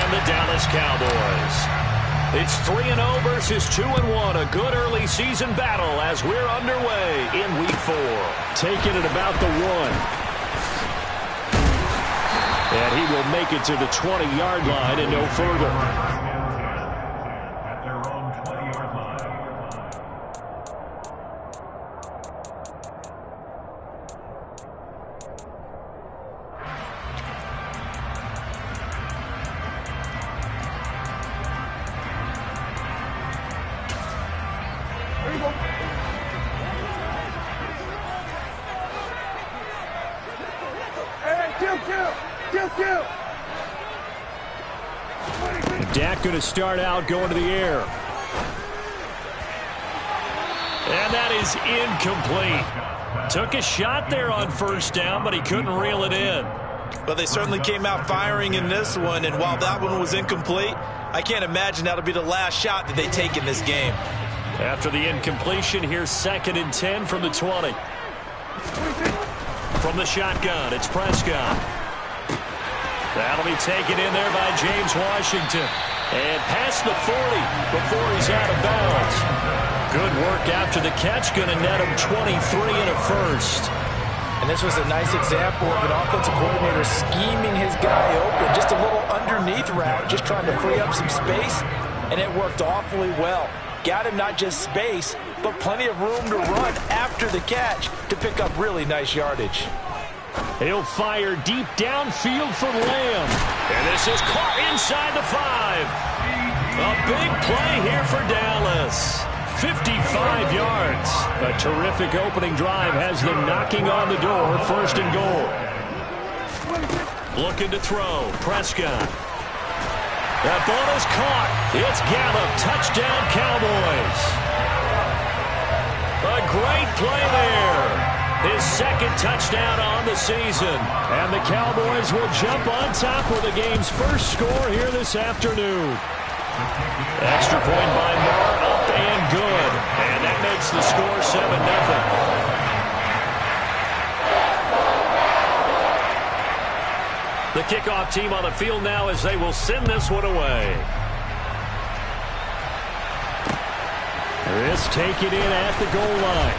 and the Dallas Cowboys. It's 3-0 versus 2-1. A good early season battle as we're underway in Week 4. Taking it about the 1. And he will make it to the 20-yard line and no further. At their own 20-yard line. There you go. Hey, kill. Dak going to start out going to the air. And that is incomplete. Took a shot there on first down, but he couldn't reel it in. Well, they certainly came out firing in this one, and while that one was incomplete, I can't imagine that'll be the last shot that they take in this game. After the incompletion, here's 2nd and 10 from the 20. From the shotgun, it's Prescott. That'll be taken in there by James Washington. And past the 40 before he's out of bounds. Good work after the catch. Going to net him 23 and a first. And this was a nice example of an offensive coordinator scheming his guy open. Just a little underneath route, just trying to free up some space. And it worked awfully well. Got him not just space, but plenty of room to run after the catch to pick up really nice yardage. He'll fire deep downfield for Lamb. And this is caught inside the 5. A big play here for Dallas. 55 yards. A terrific opening drive has them knocking on the door. 1st and goal. Looking to throw. Prescott. That ball is caught. It's Gallup. Touchdown, Cowboys. A great play there. His 2nd touchdown on the season. And the Cowboys will jump on top with the game's first score here this afternoon. Extra point by Moore, up and good. And that makes the score 7-0. The kickoff team on the field now as they will send this one away. This taken in at the goal line.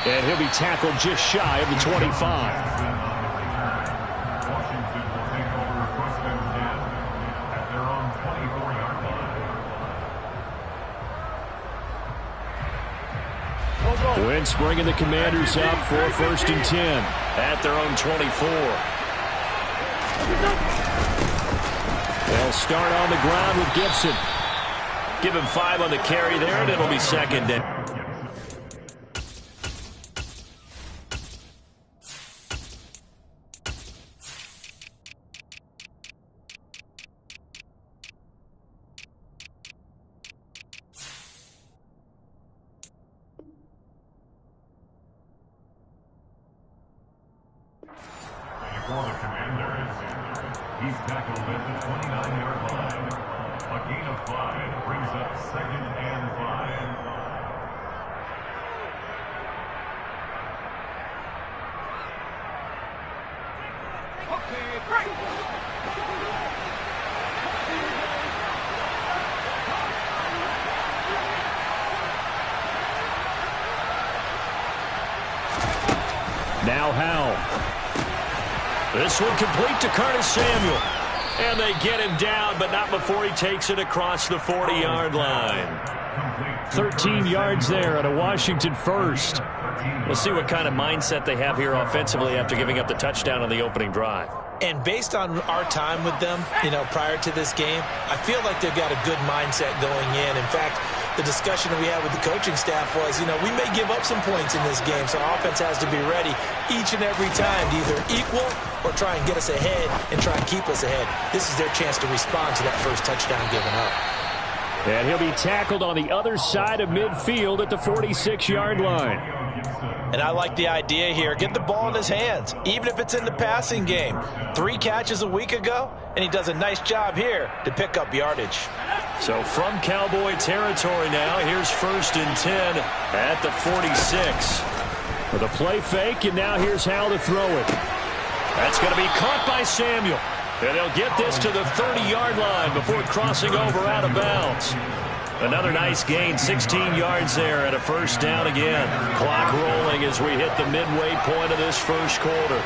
And he'll be tackled just shy of the 25. Washington will take over 1st and 10 at their own 24-yard line. Wentz bringing the Commanders up for 1st and 10 at their own 24. They'll start on the ground with Gibson. Give him 5 on the carry there, and it'll be 2nd down. For the Commanders, he's tackled at the 29-yard line. A gain of 5 brings up 2nd and 5. Okay, great. Now Howell. This one complete to Curtis Samuel. And they get him down, but not before he takes it across the 40-yard line. 13 yards there at a Washington first. We'll see what kind of mindset they have here offensively after giving up the touchdown on the opening drive. And based on our time with them, prior to this game, I feel like they've got a good mindset going in. In fact, the discussion that we had with the coaching staff was, we may give up some points in this game, so our offense has to be ready each and every time to either equal or try and get us ahead and try and keep us ahead. This is their chance to respond to that first touchdown given up. And he'll be tackled on the other side of midfield at the 46-yard line. And I like the idea here. Get the ball in his hands, even if it's in the passing game. 3 catches a week ago, and he does a nice job here to pick up yardage. So from Cowboy territory now, here's 1st and 10 at the 46. With a play fake, and now here's Howell to throw it. That's going to be caught by Samuel. And they'll get this to the 30-yard line before crossing over out of bounds. Another nice gain, 16 yards there and a first down again. Clock rolling as we hit the midway point of this first quarter.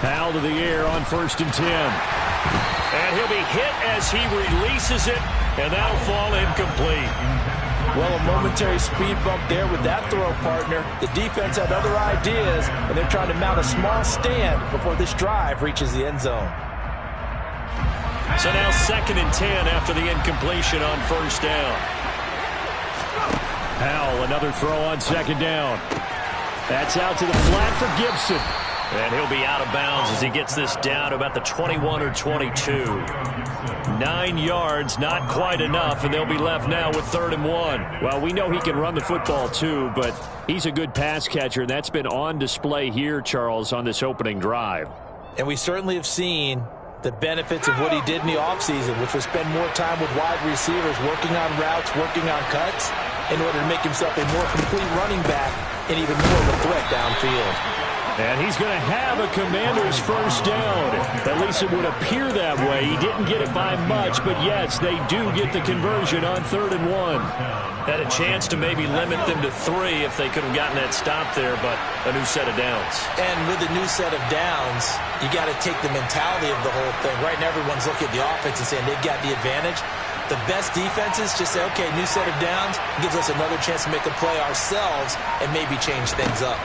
Foul to the air on 1st and 10. And he'll be hit as he releases it, and that'll fall incomplete. Well, a momentary speed bump there with that throw, partner. The defense had other ideas, and they're trying to mount a small stand before this drive reaches the end zone. So now 2nd and 10 after the incompletion on 1st down. Howell, another throw on 2nd down. That's out to the flat for Gibson. And he'll be out of bounds as he gets this down to about the 21 or 22. 9 yards, not quite enough, and they'll be left now with 3rd and 1. Well, we know he can run the football too, but he's a good pass catcher, and that's been on display here, Charles, on this opening drive. And we certainly have seen the benefits of what he did in the offseason, which was spend more time with wide receivers, working on routes, working on cuts, in order to make himself a more complete running back and even more of a threat downfield. And he's going to have a Commanders first down. At least it would appear that way. He didn't get it by much, but yes, they do get the conversion on 3rd and 1. Had a chance to maybe limit them to 3 if they could have gotten that stop there, but a new set of downs. And with a new set of downs, you got to take the mentality of the whole thing. Right now, everyone's looking at the offense and saying they've got the advantage. The best defenses just say, okay, new set of downs, gives us another chance to make a play ourselves and maybe change things up.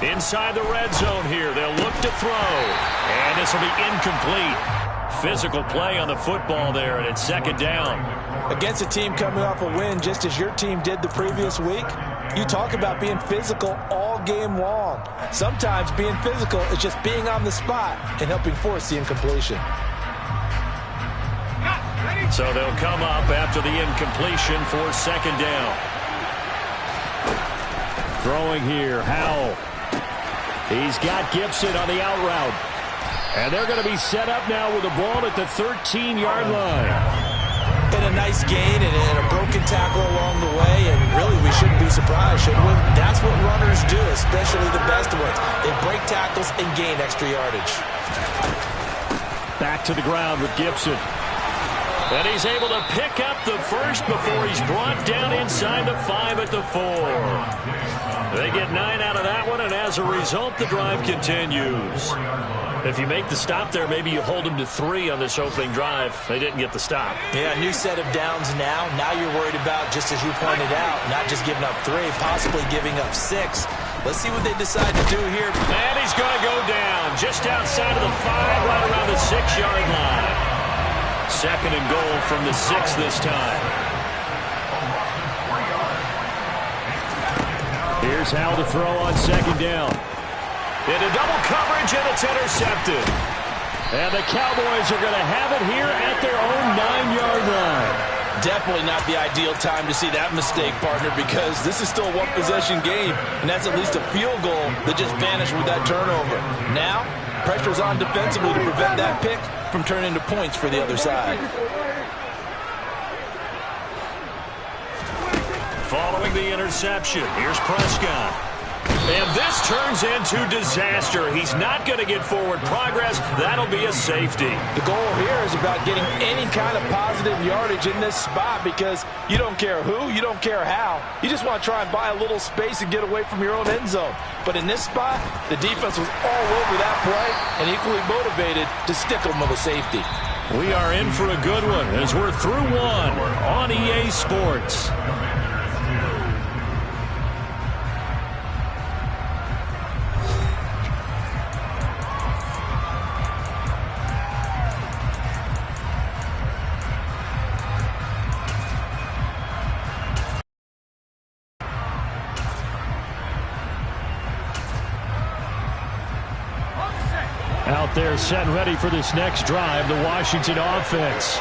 Inside the red zone here, they'll look to throw. And this will be incomplete. Physical play on the football there, and it's 2nd down. Against a team coming off a win, just as your team did the previous week, you talk about being physical all game long. Sometimes being physical is just being on the spot and helping force the incompletion. So they'll come up after the incompletion for 2nd down. Throwing here, Howell. He's got Gibson on the out route. And they're going to be set up now with the ball at the 13-yard line. And a nice gain and a broken tackle along the way, and really we shouldn't be surprised, should we? That's what runners do, especially the best ones. They break tackles and gain extra yardage. Back to the ground with Gibson. And he's able to pick up the first before he's brought down inside the 5 at the 4. They get 9 out of that one, and as a result, the drive continues. If you make the stop there, maybe you hold them to 3 on this opening drive. They didn't get the stop. Yeah, new set of downs now. Now you're worried about, just as you pointed out, not just giving up 3, possibly giving up 6. Let's see what they decide to do here. And he's going to go down just outside of the 5, right around the 6-yard line. 2nd and goal from the 6 this time. Here's Howell to throw on 2nd down. Into double coverage, and it's intercepted. And the Cowboys are going to have it here at their own 9-yard line. Definitely not the ideal time to see that mistake, partner, because this is still a one-possession game, and that's at least a field goal that just vanished with that turnover. Now, pressure's on defensively to prevent that pick from turning into points for the other side. Following the interception, here's Prescott. And this turns into disaster. He's not going to get forward progress. That'll be a safety. The goal here is about getting any kind of positive yardage in this spot, because you don't care who, you don't care how. You just want to try and buy a little space and get away from your own end zone. But in this spot, the defense was all over that play and equally motivated to stick them with a safety. We are in for a good one as we're through one on EA Sports. Out there set and ready for this next drive, the Washington offense.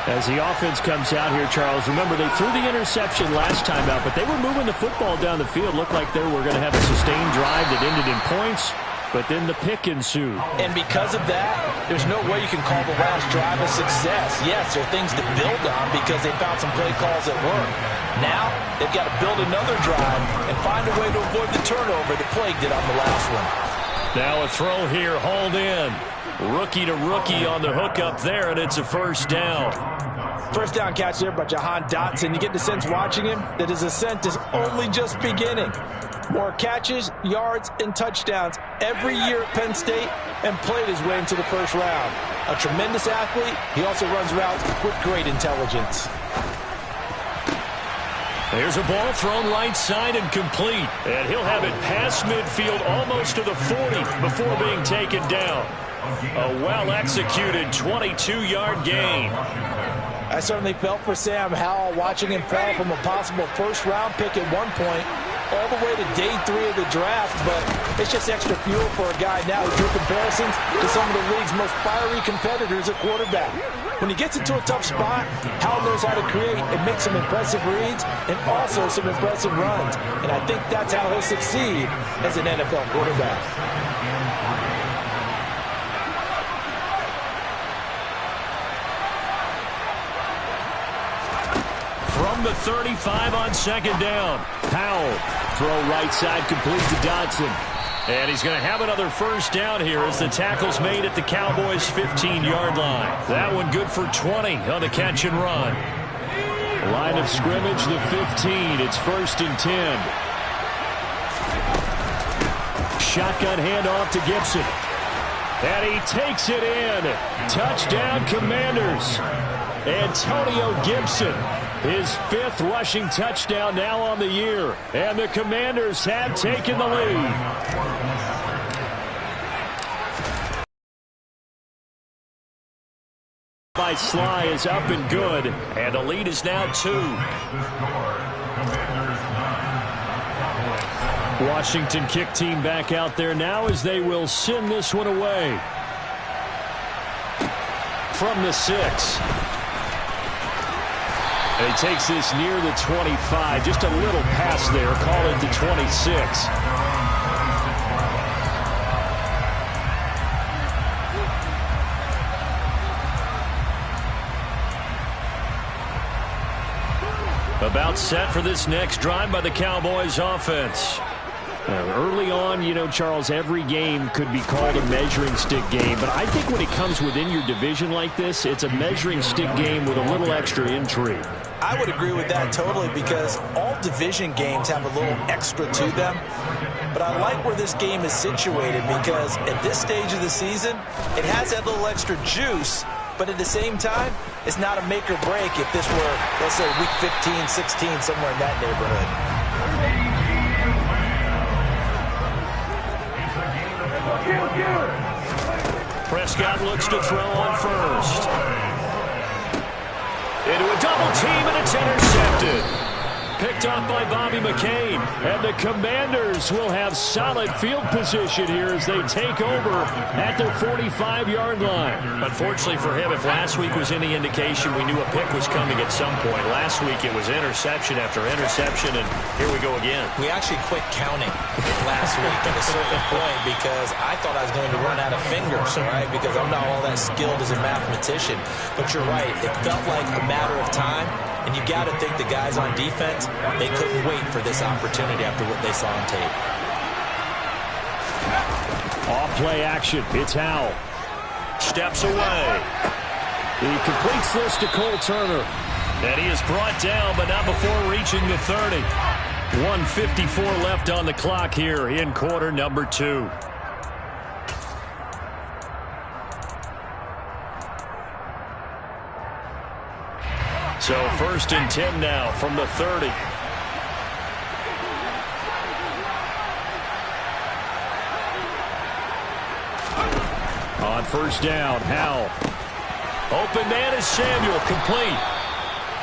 As the offense comes out here, Charles, remember they threw the interception last time out, but they were moving the football down the field. Looked like they were going to have a sustained drive that ended in points. but then the pick ensued. And because of that, there's no way you can call the last drive a success. Yes, there are things to build on because they found some play calls that work. Now, they've got to build another drive and find a way to avoid the turnover the play did on the last one. Now a throw here, hauled in. Rookie to rookie on the hook up there, and it's a first down. First down catch there by Jahan Dotson. You get the sense watching him that his ascent is only just beginning. More catches, yards, and touchdowns every year at Penn State, and played his way into the first round. A tremendous athlete. He also runs routes with great intelligence. There's a ball thrown right side and complete. And he'll have it past midfield almost to the 40 before being taken down. A well-executed 22-yard gain. I certainly felt for Sam Howell watching him fall from a possible first-round pick at one point all the way to day 3 of the draft, but it's just extra fuel for a guy now who drew comparisons to some of the league's most fiery competitors at quarterback. When he gets into a tough spot, Howell knows how to create and make some impressive reads and also some impressive runs, and I think that's how he'll succeed as an NFL quarterback. From the 35 on second down. Powell, throw right side, complete to Dotson. And he's going to have another first down here as the tackle's made at the Cowboys' 15-yard line. That one good for 20 on the catch and run. Line of scrimmage, the 15. It's 1st and 10. Shotgun handoff to Gibson. And he takes it in. Touchdown, Commanders. Antonio Gibson, his 5th rushing touchdown now on the year. And the Commanders have taken the lead. By Sly is up and good. And the lead is now 2. Washington kick team back out there now as they will send this one away. From the 6. And he takes this near the 25. Just a little pass there. Call it the 26. About set for this next drive by the Cowboys offense. Early on, you know, Charles, every game could be called a measuring stick game. But I think when it comes within your division like this, it's a measuring stick game with a little extra intrigue. I would agree with that totally because all division games have a little extra to them. But I like where this game is situated because at this stage of the season, it has that little extra juice. But at the same time, it's not a make or break if this were, let's say, week 15, 16, somewhere in that neighborhood. Prescott looks to throw on first. Into a double team, and it's intercepted. Picked off by Bobby McCain. And the Commanders will have solid field position here as they take over at their 45-yard line. Unfortunately for him, if last week was any indication, we knew a pick was coming at some point. Last week it was interception after interception, and here we go again. We actually quit counting last week at a certain point because I thought I was going to run out of fingers, all right, because I'm not all that skilled as a mathematician. But you're right. It felt like a matter of time. And you got to think the guys on defense, they couldn't wait for this opportunity after what they saw on tape. Off-play action. It's Howell. Steps away. He completes this to Cole Turner. And he is brought down, but not before reaching the 30. 1:54 left on the clock here in quarter number 2. So 1st and 10 now from the 30. On first down, Howell. Open man is Samuel, complete.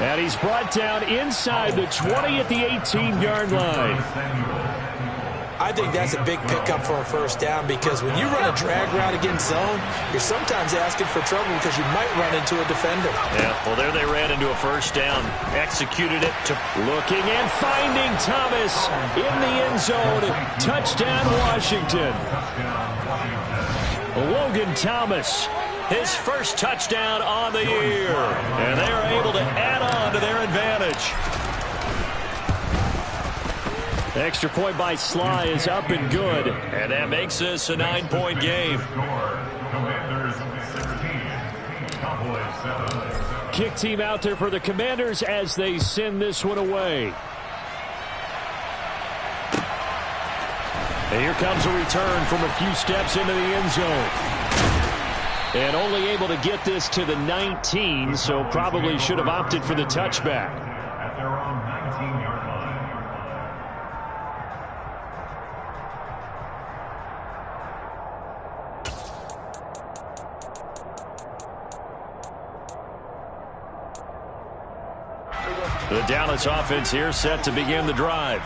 And he's brought down inside the 20 at the 18-yard line. I I think that's a big pickup for a first down because when you run a drag route against zone, you're sometimes asking for trouble because you might run into a defender. Yeah, well, there they ran into a first down. Executed it to looking and finding Thomas in the end zone. Touchdown, Washington. Logan Thomas, his first touchdown on the year. And they are able to add on to their advantage. Extra point by Sly is up and good. And that makes this a 9-point game. Commanders 16, Cowboys 7. Kick team out there for the Commanders as they send this one away. And here comes a return from a few steps into the end zone. And only able to get this to the 19, so probably should have opted for the touchback. At their own 19-yard line. The Dallas offense here set to begin the drive.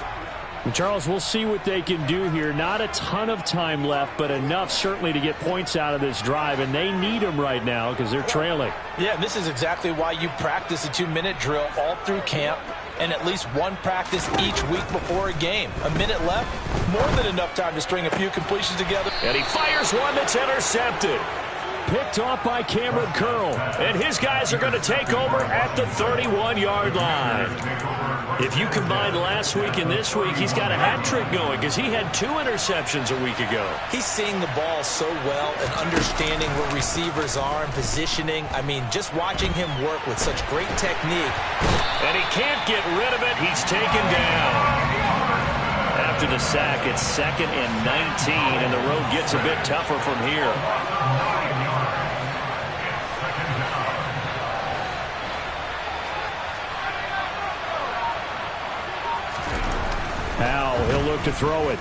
Charles, we'll see what they can do here. Not a ton of time left, but enough certainly to get points out of this drive, and they need them right now because they're trailing. Yeah, this is exactly why you practice a 2-minute drill all through camp and at least one practice each week before a game. A minute left, more than enough time to string a few completions together. And he fires one that's intercepted. Picked off by Cameron Curl. And his guys are going to take over at the 31-yard line. If you combine last week and this week, he's got a hat trick going because he had 2 interceptions a week ago. He's seeing the ball so well and understanding where receivers are and positioning. I mean, just watching him work with such great technique. And he can't get rid of it. He's taken down. After the sack, it's 2nd and 19, and the road gets a bit tougher from here. Now he'll look to throw it.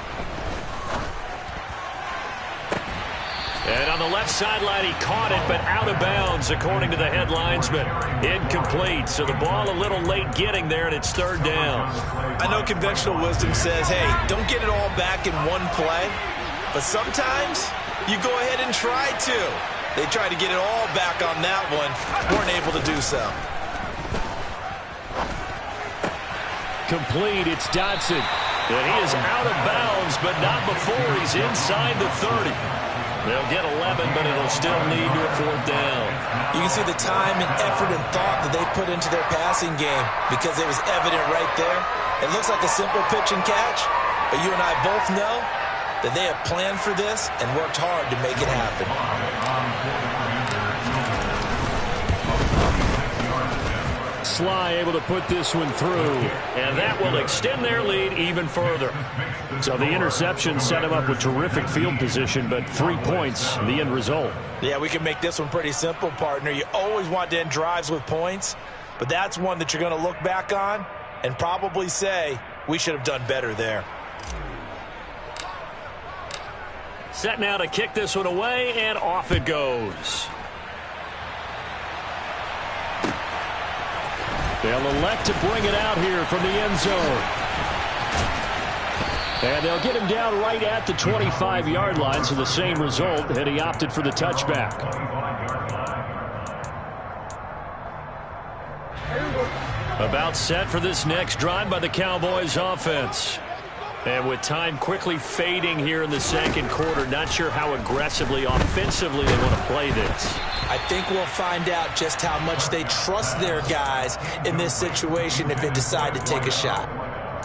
And on the left sideline, he caught it, but out of bounds, according to the head linesman. Incomplete, so the ball a little late getting there, and it's 3rd down. I know conventional wisdom says, hey, don't get it all back in one play. But sometimes you go ahead and try to. They tried to get it all back on that one. Weren't able to do so. Complete, it's Dotson. And he is out of bounds, but not before he's inside the 30. They'll get 11, but it'll still lead to a 4th down. You can see the time and effort and thought that they put into their passing game because it was evident right there. It looks like a simple pitch and catch, but you and I both know that they have planned for this and worked hard to make it happen. Sly able to put this one through, and that will extend their lead even further. So the interception set him up with terrific field position, but 3 points, the end result. Yeah, we can make this one pretty simple, partner. You always want to end drives with points, but that's one that you're going to look back on and probably say, we should have done better there. Set now to kick this one away, and off it goes. They'll elect to bring it out here from the end zone. And they'll get him down right at the 25-yard line, so the same result, and he opted for the touchback. About set for this next drive by the Cowboys offense. And with time quickly fading here in the 2nd quarter, not sure how aggressively, offensively they want to play this. I think we'll find out just how much they trust their guys in this situation if they decide to take a shot.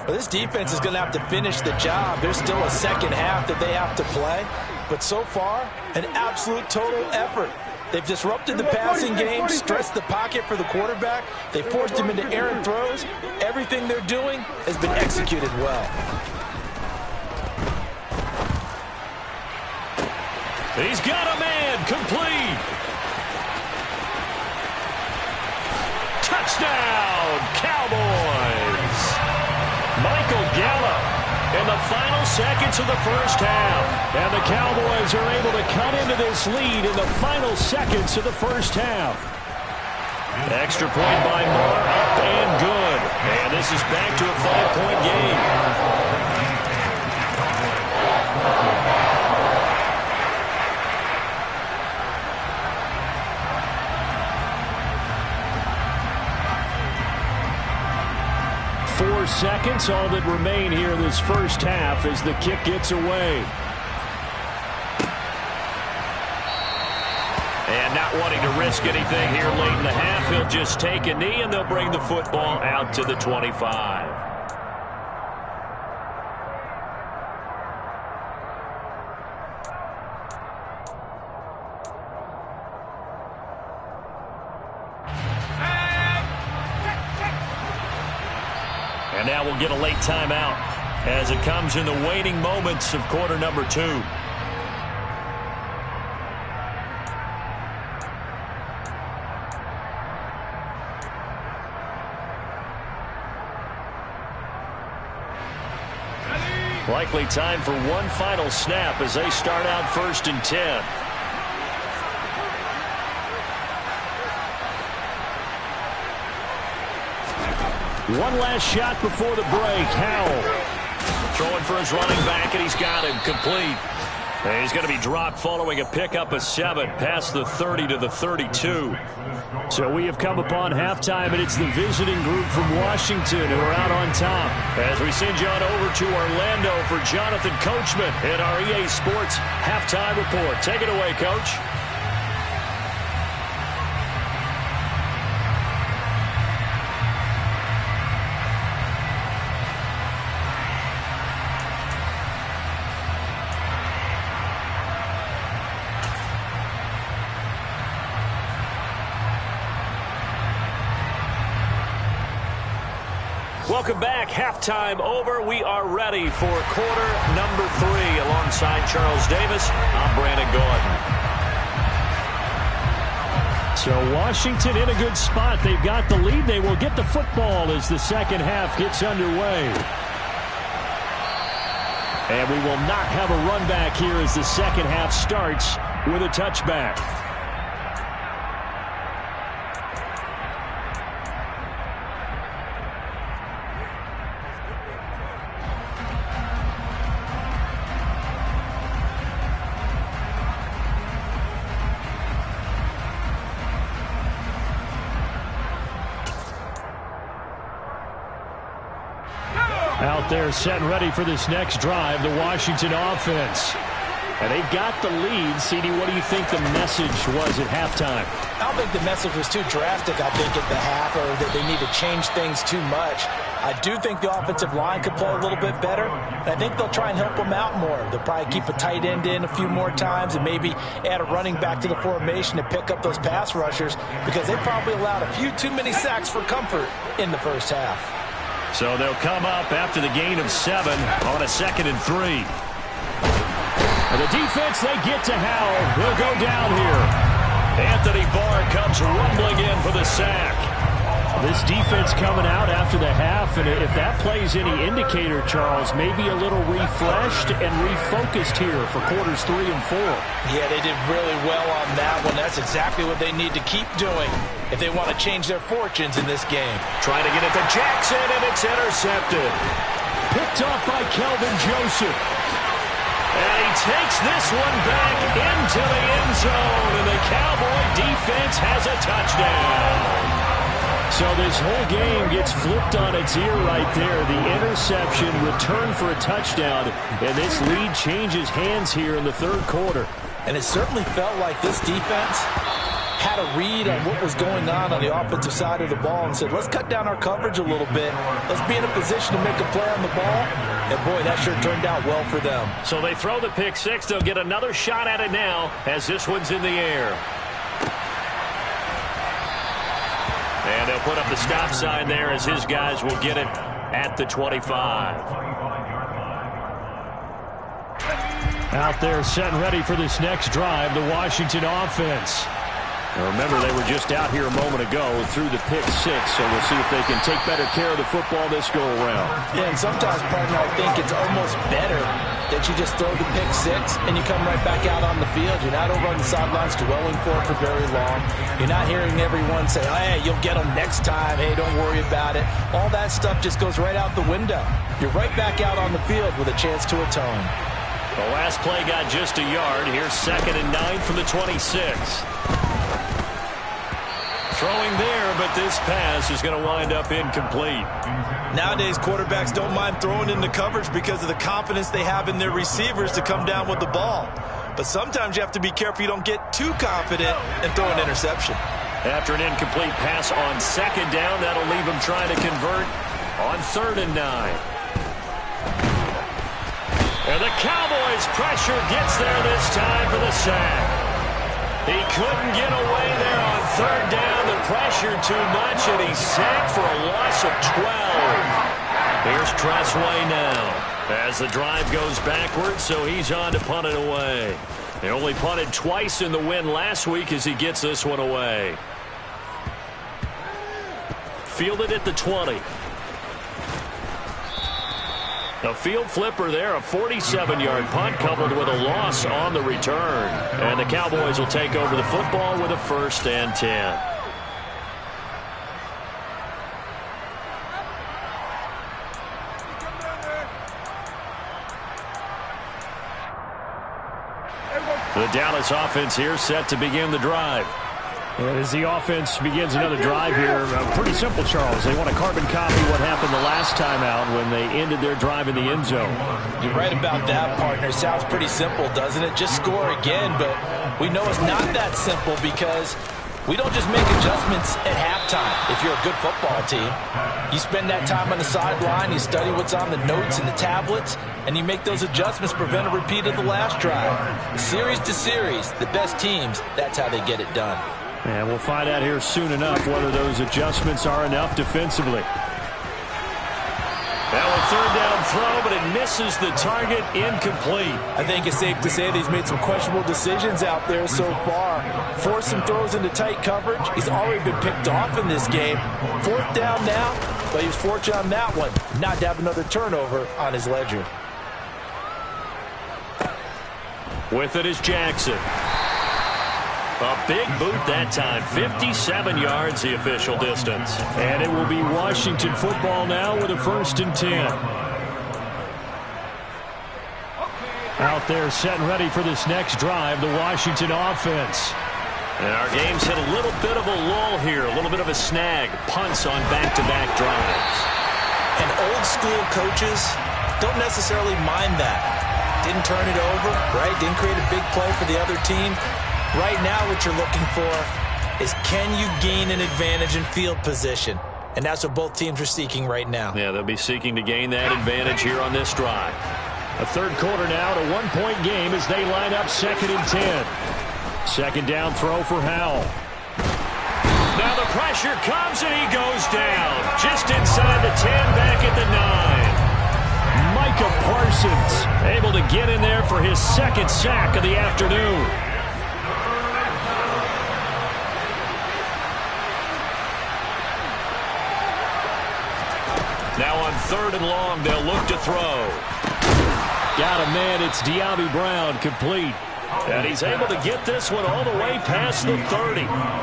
Well, this defense is going to have to finish the job. There's still a 2nd half that they have to play. But so far, an absolute total effort. They've disrupted the passing game, stressed the pocket for the quarterback. They forced him into errant throws. Everything they're doing has been executed well. He's got a man, complete. Touchdown, Cowboys. Michael Gallup in the final seconds of the first half. And the Cowboys are able to cut into this lead in the final seconds of the first half. Extra point by Moore, up and good. And this is back to a 5-point game. points, all that remain here in this first half as the kick gets away. And not wanting to risk anything here late in the half, he'll just take a knee, and they'll bring the football out to the 25. And now we'll get a late timeout as it comes in the waning moments of quarter number 2. Likely time for one final snap as they start out 1st and 10. One last shot before the break. Howell throwing for his running back, and he's got him complete. And he's going to be dropped following a pickup of 7 past the 30 to the 32. So we have come upon halftime, and it's the visiting group from Washington who are out on top. As we send you on over to Orlando for Jonathan Coachman in our EA Sports Halftime Report. Take it away, Coach. Welcome back. Halftime over. We are ready for quarter number 3. Alongside Charles Davis, I'm Brandon Gordon. So Washington in a good spot. They've got the lead. They will get the football as the second half gets underway. And we will not have a run back here as the second half starts with a touchback. Out there set and ready for this next drive, the Washington offense. And they've got the lead. CD, what do you think the message was at halftime? I don't think the message was too drastic, I think, at the half, or that they need to change things too much. I do think the offensive line could play a little bit better. And I think they'll try and help them out more. They'll probably keep a tight end in a few more times and maybe add a running back to the formation to pick up those pass rushers, because they probably allowed a few too many sacks for comfort in the first half. So they'll come up after the gain of 7 on a 2nd and 3. And the defense, they get to Howell. He'll go down here. Anthony Barr comes rumbling in for the sack. This defense coming out after the half, and if that plays any indicator, Charles, maybe a little refreshed and refocused here for quarters 3 and 4. Yeah, they did really well on that one. That's exactly what they need to keep doing if they want to change their fortunes in this game. Trying to get it to Jackson, and it's intercepted. Picked off by Kelvin Joseph. And he takes this one back into the end zone, and the Cowboy defense has a touchdown. So this whole game gets flipped on its ear right there. The interception, return for a touchdown, and this lead changes hands here in the third quarter. And it certainly felt like this defense had a read on what was going on the offensive side of the ball and said, let's cut down our coverage a little bit. Let's be in a position to make a play on the ball. And, boy, that sure turned out well for them. So they throw the pick 6. They'll get another shot at it now as this one's in the air. And they'll put up the stop sign there as his guys will get it at the 25. Out there set and ready for this next drive, the Washington offense. Now remember, they were just out here a moment ago through the pick 6, so we'll see if they can take better care of the football this go-around. Yeah, and sometimes, partner, I think it's almost better that you just throw the pick 6 and you come right back out on the field. You're not over on the sidelines dwelling for it for very long. You're not hearing everyone say, oh, hey, you'll get them next time. Hey, don't worry about it. All that stuff just goes right out the window. You're right back out on the field with a chance to atone. The last play got just a yard. Here's 2nd and 9 from the 26. Throwing there, but this pass is going to wind up incomplete. Nowadays, quarterbacks don't mind throwing into coverage because of the confidence they have in their receivers to come down with the ball. But sometimes you have to be careful you don't get too confident and throw an interception. After an incomplete pass on second down, that'll leave him trying to convert on 3rd and 9. And the Cowboys' pressure gets there this time for the sack. He couldn't get away there on 3rd down. The pressure too much, and he's sacked for a loss of 12. Here's Tressway now as the drive goes backwards, so he's on to punt it away. He only punted twice in the win last week as he gets this one away. Fielded at the 20. A field flipper there, a 47-yard punt coupled with a loss on the return. And the Cowboys will take over the football with a 1st and 10. The Dallas offense here set to begin the drive. And as the offense begins another drive here, pretty simple, Charles. They want to carbon copy what happened the last time out when they ended their drive in the end zone. You're right about that, partner. Sounds pretty simple, doesn't it? Just score again, but we know it's not that simple because we don't just make adjustments at halftime if you're a good football team. You spend that time on the sideline, you study what's on the notes and the tablets, and you make those adjustments to prevent a repeat of the last drive. Series to series, the best teams, that's how they get it done. And we'll find out here soon enough whether those adjustments are enough defensively. Now a 3rd down throw, but it misses the target, incomplete. I think it's safe to say that he's made some questionable decisions out there so far. Forced some throws into tight coverage. He's already been picked off in this game. 4th down now, but he was fortunate on that one not to have another turnover on his ledger. With it is Jackson. A big boot that time. 57 yards the official distance. And it will be Washington football now with a 1st and 10. Out there set and ready for this next drive, the Washington offense. And our game's hit a little bit of a lull here, a little bit of a snag. Punts on back-to-back drives. And old school coaches don't necessarily mind that. Didn't turn it over, right? Didn't create a big play for the other team. Right now what you're looking for is can you gain an advantage in field position? And that's what both teams are seeking right now. Yeah, they'll be seeking to gain that advantage here on this drive. A 3rd quarter now to 1-point game as they line up 2nd and 10. 2nd down throw for Howell. Now the pressure comes and he goes down. Just inside the 10, back at the 9. Micah Parsons able to get in there for his 2nd sack of the afternoon. Now on 3rd and long, they'll look to throw. Got a man, it's De'Ami Brown, complete. And he's able to get this one all the way past the 30.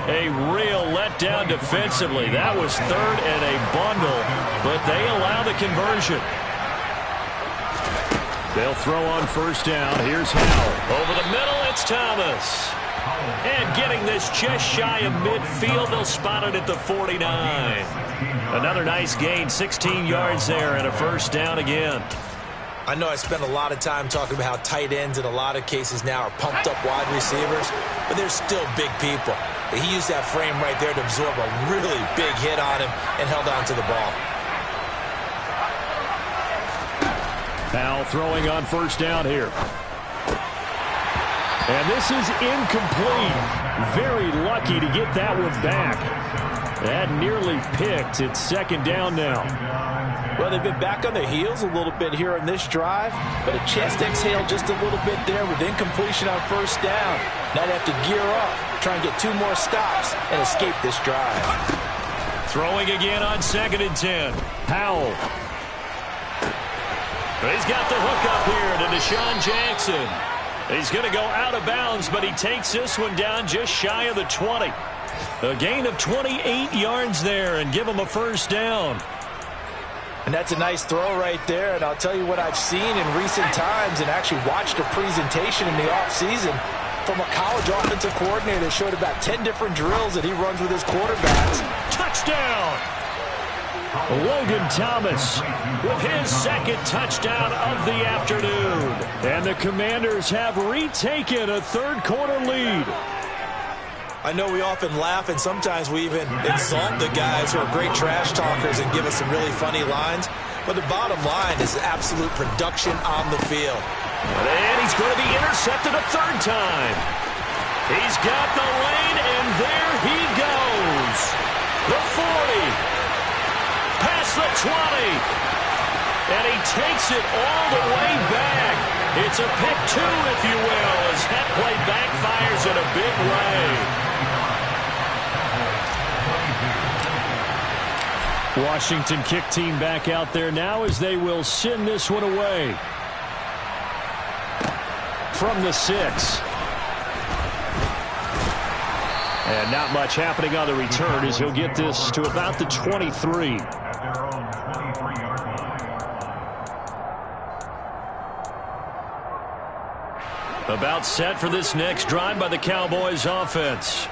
A real letdown defensively. That was 3rd and a bundle, but they allow the conversion. They'll throw on 1st down. Here's Howell. Over the middle, it's Thomas. And getting this just shy of midfield, they'll spot it at the 49. Another nice gain, 16 yards there, and a 1st down again. I know I spent a lot of time talking about how tight ends in a lot of cases now are pumped up wide receivers, but they're still big people. He used that frame right there to absorb a really big hit on him and held on to the ball. Howell throwing on 1st down here. And this is incomplete. Very lucky to get that one back. That nearly picked. It's 2nd down now. Well, they've been back on their heels a little bit here on this drive, but a chance to exhale just a little bit there with incompletion on 1st down. Now they have to gear up, try and get 2 more stops and escape this drive. Throwing again on 2nd and 10. Howell. He's got the hook up here to Deshaun Jackson. He's going to go out of bounds, but he takes this one down just shy of the 20. A gain of 28 yards there and give him a 1st down. And that's a nice throw right there. And I'll tell you what I've seen in recent times and actually watched a presentation in the offseason from a college offensive coordinator that showed about 10 different drills that he runs with his quarterbacks. Touchdown! Logan Thomas with his second touchdown of the afternoon. And the Commanders have retaken a third-quarter lead. I know we often laugh, and sometimes we even exalt the guys who are great trash talkers and give us some really funny lines. But the bottom line is absolute production on the field. And he's going to be intercepted a third time. He's got the lane, and there he goes. The 40. Past the 20. And he takes it all the way back. It's a pick two, if you will, as that play backfires in a big way. Washington kick team back out there now as they will send this one away. From the 6. And not much happening on the return as he'll get this to about the 23. About set for this next drive by the Cowboys offense.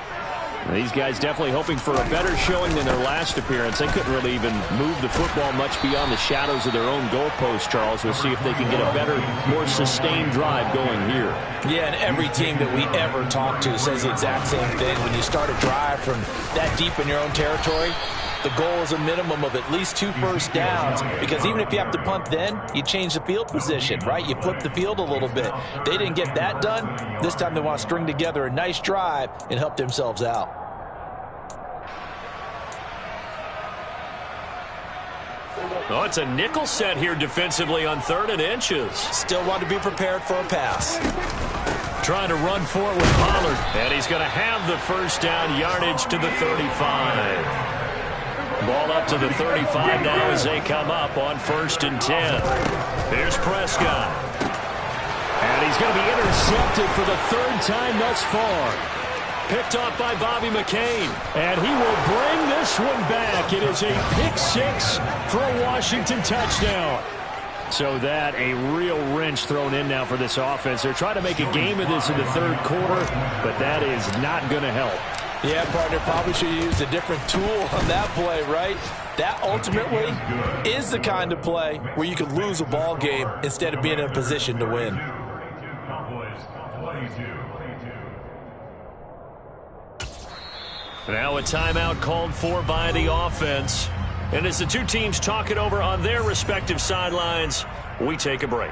These guys definitely hoping for a better showing than their last appearance. They couldn't really even move the football much beyond the shadows of their own goalpost, Charles. We'll see if they can get a better, more sustained drive going here. Yeah, and every team that we ever talk to says the exact same thing. When you start a drive from that deep in your own territory, the goal is a minimum of at least 2 first downs, because even if you have to punt then, you change the field position, right? You flip the field a little bit. They didn't get that done. This time they want to string together a nice drive and help themselves out. Oh, it's a nickel set here defensively on 3rd and inches. Still want to be prepared for a pass. Trying to run for it with Pollard. And he's going to have the first down, yardage to the 35. Ball up to the 35 now as they come up on 1st and 10. Here's Prescott. And he's going to be intercepted for the 3rd time thus far. Picked off by Bobby McCain. And he will bring this one back. It is a pick 6 for a Washington touchdown. So that a real wrench thrown in now for this offense. They're trying to make a game of this in the 3rd quarter, but that is not going to help. Yeah, partner, probably should have used a different tool on that play, right? That ultimately is the kind of play where you could lose a ball game instead of being in a position to win. Now a timeout called for by the offense. And as the two teams talk it over on their respective sidelines, we take a break.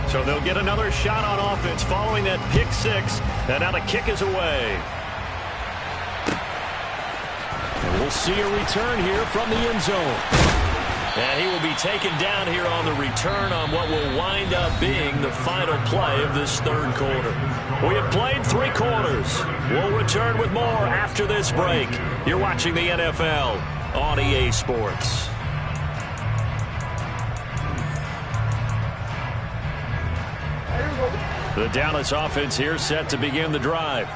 So they'll get another shot on offense following that pick 6. And now the kick is away. And we'll see a return here from the end zone. And he will be taken down here on the return on what will wind up being the final play of this 3rd quarter. We have played 3 quarters. We'll return with more after this break. You're watching the NFL on EA Sports. The Dallas offense here set to begin the drive.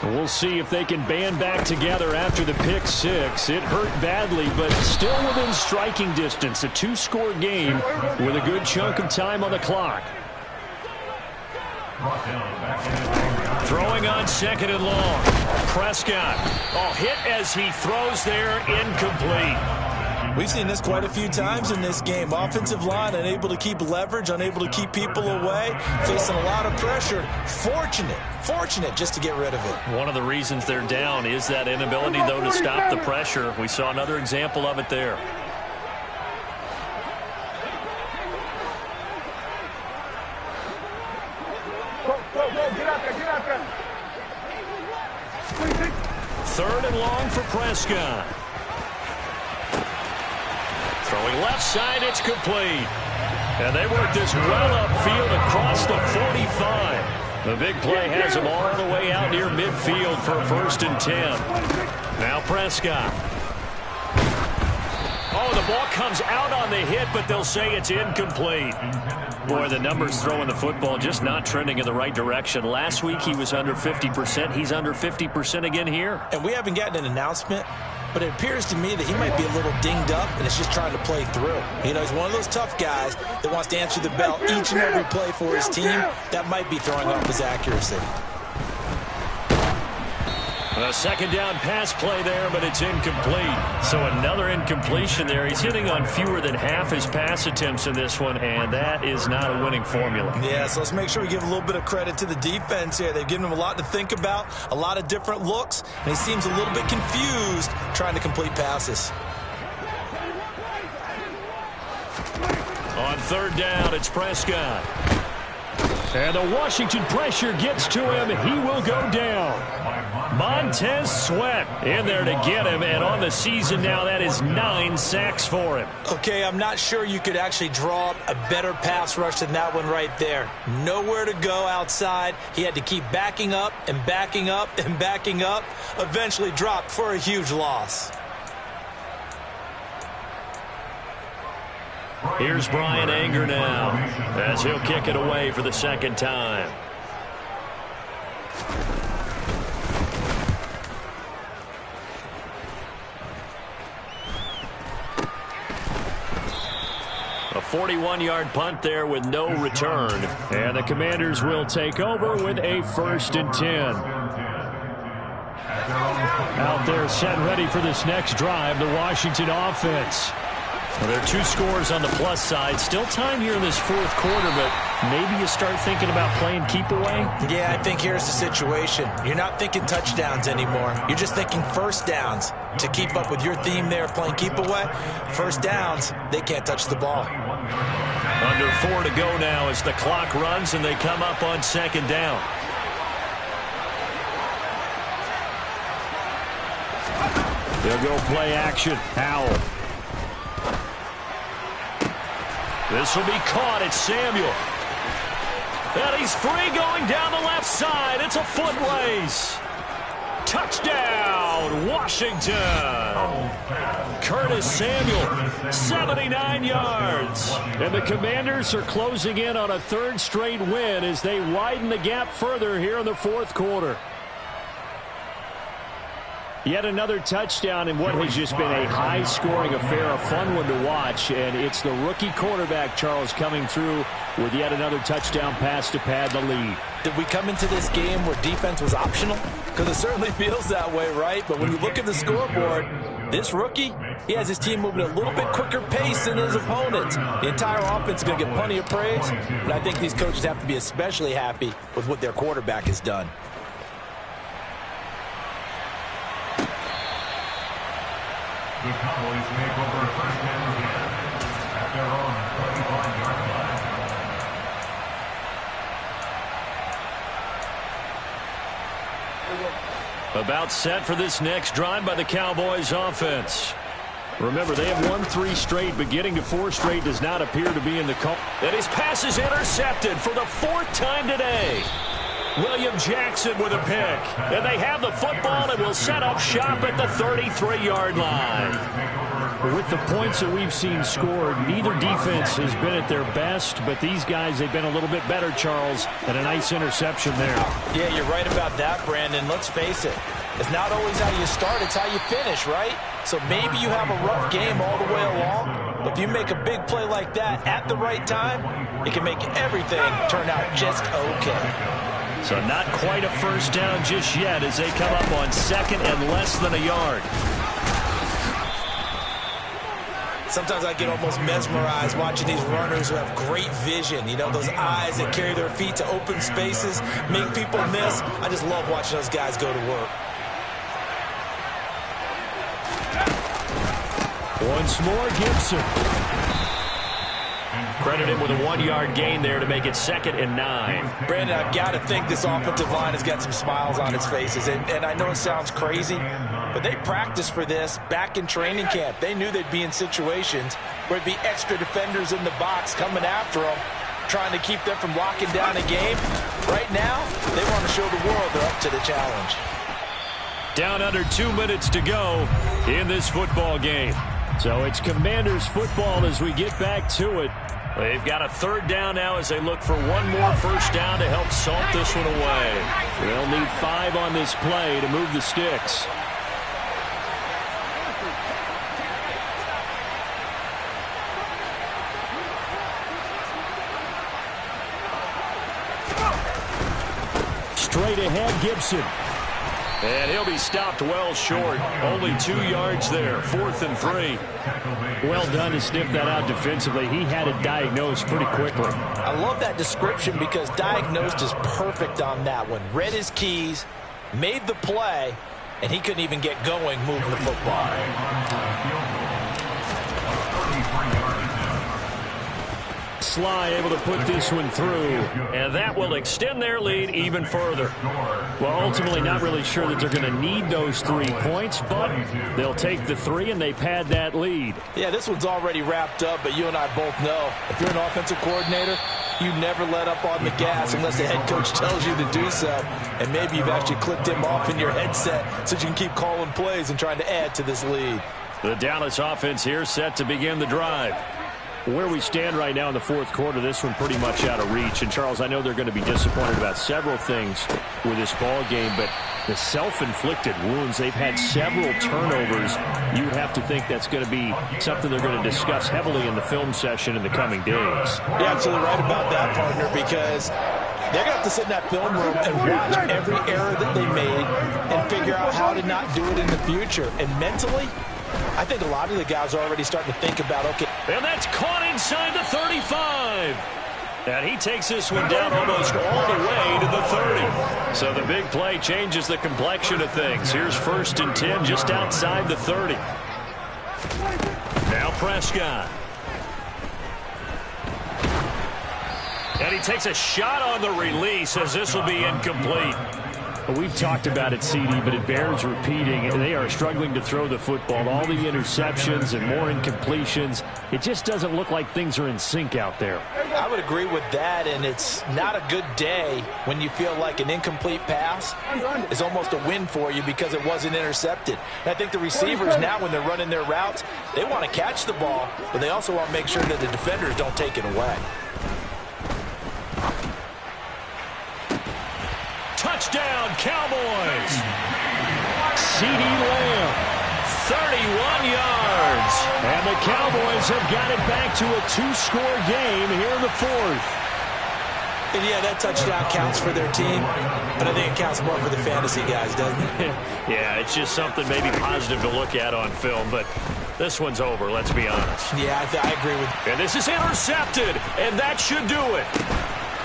We'll see if they can band back together after the pick 6. It hurt badly, but still within striking distance. A 2-score game with a good chunk of time on the clock. Throwing on 2nd and long. Prescott. Oh, hit as he throws there, incomplete. We've seen this quite a few times in this game. Offensive line unable to keep leverage, unable to keep people away, facing a lot of pressure. Fortunate just to get rid of it. One of the reasons they're down is that inability, though, to stop the pressure. We saw another example of it there. Third and long for Prescott. Throwing left side, it's complete. And they work this well upfield across the 45. The big play has them all the way out near midfield for a 1st and 10. Now Prescott. Oh, the ball comes out on the hit, but they'll say it's incomplete. Boy, the numbers throwing the football just not trending in the right direction. Last week he was under 50%. He's under 50% again here. And we haven't gotten an announcement but it appears to me that he might be a little dinged up and is just trying to play through. You know, he's one of those tough guys that wants to answer the bell each and every play for his team. That might be throwing off his accuracy. A second down pass play there, but it's incomplete. So another incompletion there. He's hitting on fewer than half his pass attempts in this one, and that is not a winning formula. Yeah, so let's make sure we give a little bit of credit to the defense here. They've given him a lot to think about, a lot of different looks, and he seems a little bit confused trying to complete passes. On third down, it's Prescott. And the Washington pressure gets to him. He will go down. Montez Sweat in there to get him. And on the season now, that is 9 sacks for him. Okay, I'm not sure you could actually draw up a better pass rush than that one right there. Nowhere to go outside. He had to keep backing up and backing up and backing up. Eventually dropped for a huge loss. Here's Brian Anger now as he'll kick it away for the second time. A 41-yard punt there with no return. And the Commanders will take over with a 1st and 10. Out there set ready for this next drive, the Washington offense. Well, there are 2 scores on the plus side. Still time here in this 4th quarter, but maybe you start thinking about playing keep away? Yeah, I think here's the situation. You're not thinking touchdowns anymore. You're just thinking first downs. To keep up with your theme there of playing keep away, first downs, they can't touch the ball. Under 4 to go now as the clock runs and they come up on second down. They'll go play action. Howell. This will be caught. It's Samuel. And he's free going down the left side. It's a foot race. Touchdown, Washington. Curtis Samuel, 79 yards. And the Commanders are closing in on a 3rd straight win as they widen the gap further here in the 4th quarter. Yet another touchdown in what has just been a high-scoring affair, a fun one to watch. And it's the rookie quarterback, Charles, coming through with yet another touchdown pass to pad the lead. Did we come into this game where defense was optional? Because it certainly feels that way, right? But when you look at the scoreboard, this rookie, he has his team moving at a little bit quicker pace than his opponents. The entire offense is going to get plenty of praise. But I think these coaches have to be especially happy with what their quarterback has done. The Cowboys make over 1st and 10 at their own 35-yard line. About set for this next drive by the Cowboys offense. Remember, they have won 3 straight, but getting to 4 straight does not appear to be in the call. And his pass is intercepted for the 4th time today. William Jackson with a pick. And they have the football and will set up shop at the 33-yard line. With the points that we've seen scored, neither defense has been at their best, but these guys, they've been a little bit better, Charles, and a nice interception there. Yeah, you're right about that, Brandon. Let's face it. It's not always how you start, it's how you finish, right? So maybe you have a rough game all the way along, but if you make a big play like that at the right time, it can make everything turn out just okay. So not quite a first down just yet as they come up on 2nd and less than a yard. Sometimes I get almost mesmerized watching these runners who have great vision. You know, those eyes that carry their feet to open spaces, make people miss. I just love watching those guys go to work. Once more, Gibson. Credited with a 1-yard gain there to make it 2nd and 9. Brandon, I've got to think this offensive line has got some smiles on its faces. And I know it sounds crazy, but they practiced for this back in training camp. They knew they'd be in situations where it'd be extra defenders in the box coming after them, trying to keep them from locking down a game. Right now, they want to show the world they're up to the challenge. Down under 2 minutes to go in this football game. So it's Commanders football as we get back to it. They've got a 3rd down now as they look for one more first down to help salt this one away. They'll need 5 on this play to move the sticks. straight ahead, Gibson. And he'll be stopped well short. Only 2 yards there. 4th and 3. Well done to sniff that out defensively. He had it diagnosed pretty quickly. I love that description because diagnosed is perfect on that one. Read his keys, made the play, and he couldn't even get going moving the football. Sly able to put this one through, and that will extend their lead even further. Well, ultimately not really sure that they're going to need those 3 points, but they'll take the 3 and they pad that lead. Yeah, this one's already wrapped up, but you and I both know if you're an offensive coordinator, you never let up on the gas unless the head coach tells you to do so. And maybe you've actually clicked him off in your headset so you can keep calling plays and trying to add to this lead. The Dallas offense here set to begin the drive. Where we stand right now in the 4th quarter, this one pretty much out of reach. And, Charles, I know they're going to be disappointed about several things with this ball game, but the self-inflicted wounds, they've had several turnovers. You would have to think that's going to be something they're going to discuss heavily in the film session in the coming days. You're absolutely right about that, partner, because they're going to have to sit in that film room and watch every error that they made and figure out how to not do it in the future. And mentally, I think a lot of the guys are already starting to think about, okay. And that's caught inside the 35. And he takes this one down almost all the way to the 30. So the big play changes the complexion of things. Here's 1st and 10 just outside the 30. Now Prescott. And he takes a shot on the release as this will be incomplete. We've talked about it, CD, but it bears repeating. They are struggling to throw the football. All the interceptions and more incompletions. It just doesn't look like things are in sync out there. I would agree with that, and it's not a good day when you feel like an incomplete pass is almost a win for you because it wasn't intercepted. And I think the receivers now, when they're running their routes, they want to catch the ball, but they also want to make sure that the defenders don't take it away. Touchdown, Cowboys! CeeDee Lamb, 31 yards. And the Cowboys have got it back to a 2-score game here in the 4th. And yeah, that touchdown counts for their team, but I think it counts more for the fantasy guys, doesn't it? Yeah, it's just something maybe positive to look at on film, but this one's over, let's be honest. Yeah, I agree with you. And this is intercepted, and that should do it.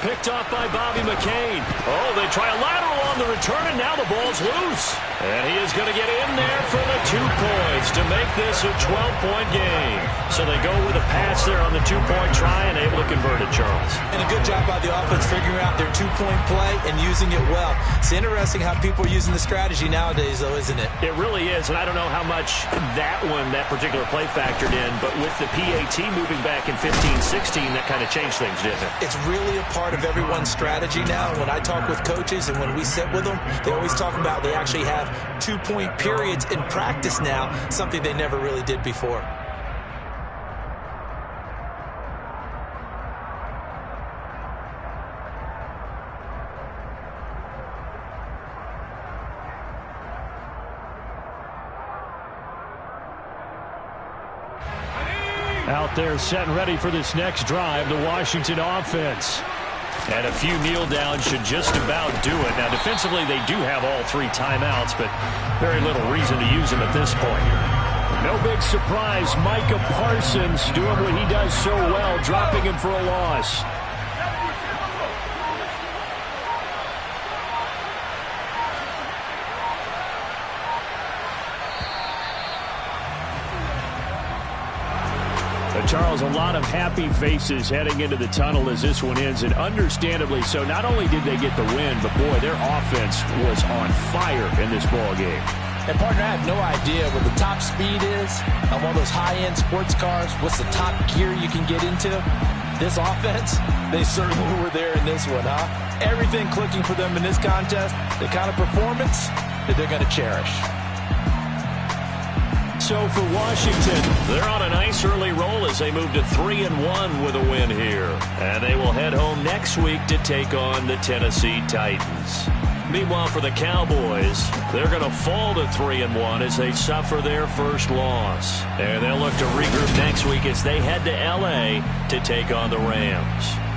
Picked off by Bobby McCain. Oh, they try a lateral on the return, and now the ball's loose. And he is going to get in there for the 2 points to make this a 12-point game. So they go with a pass there on the 2-point try and able to convert it, Charles. And a good job by the offense figuring out their 2-point play and using it well. It's interesting how people are using the strategy nowadays, though, isn't it? It really is, and I don't know how much that particular play factored in, but with the PAT moving back in 15-16, that kind of changed things, didn't it? It's really a part of everyone's strategy now. When I talk with coaches and when we sit with them, they always talk about they actually have 2-point periods in practice now, something they never really did before. Out there set and ready for this next drive, the Washington offense. And a few kneel downs should just about do it. Now, defensively, they do have all 3 timeouts, but very little reason to use them at this point. No big surprise. Micah Parsons doing what he does so well, dropping him for a loss. Charles, a lot of happy faces heading into the tunnel as this one ends, and understandably so. Not only did they get the win, but, boy, their offense was on fire in this ball game. And, partner, I have no idea what the top speed is on one of those high-end sports cars. What's the top gear you can get into? This offense, they certainly were there in this one, huh? Everything clicking for them in this contest, the kind of performance that they're going to cherish. So for Washington, they're on a nice early roll as they move to 3-1 with a win here. And they will head home next week to take on the Tennessee Titans. Meanwhile, for the Cowboys, they're going to fall to 3-1 as they suffer their first loss. And they'll look to regroup next week as they head to L.A. to take on the Rams.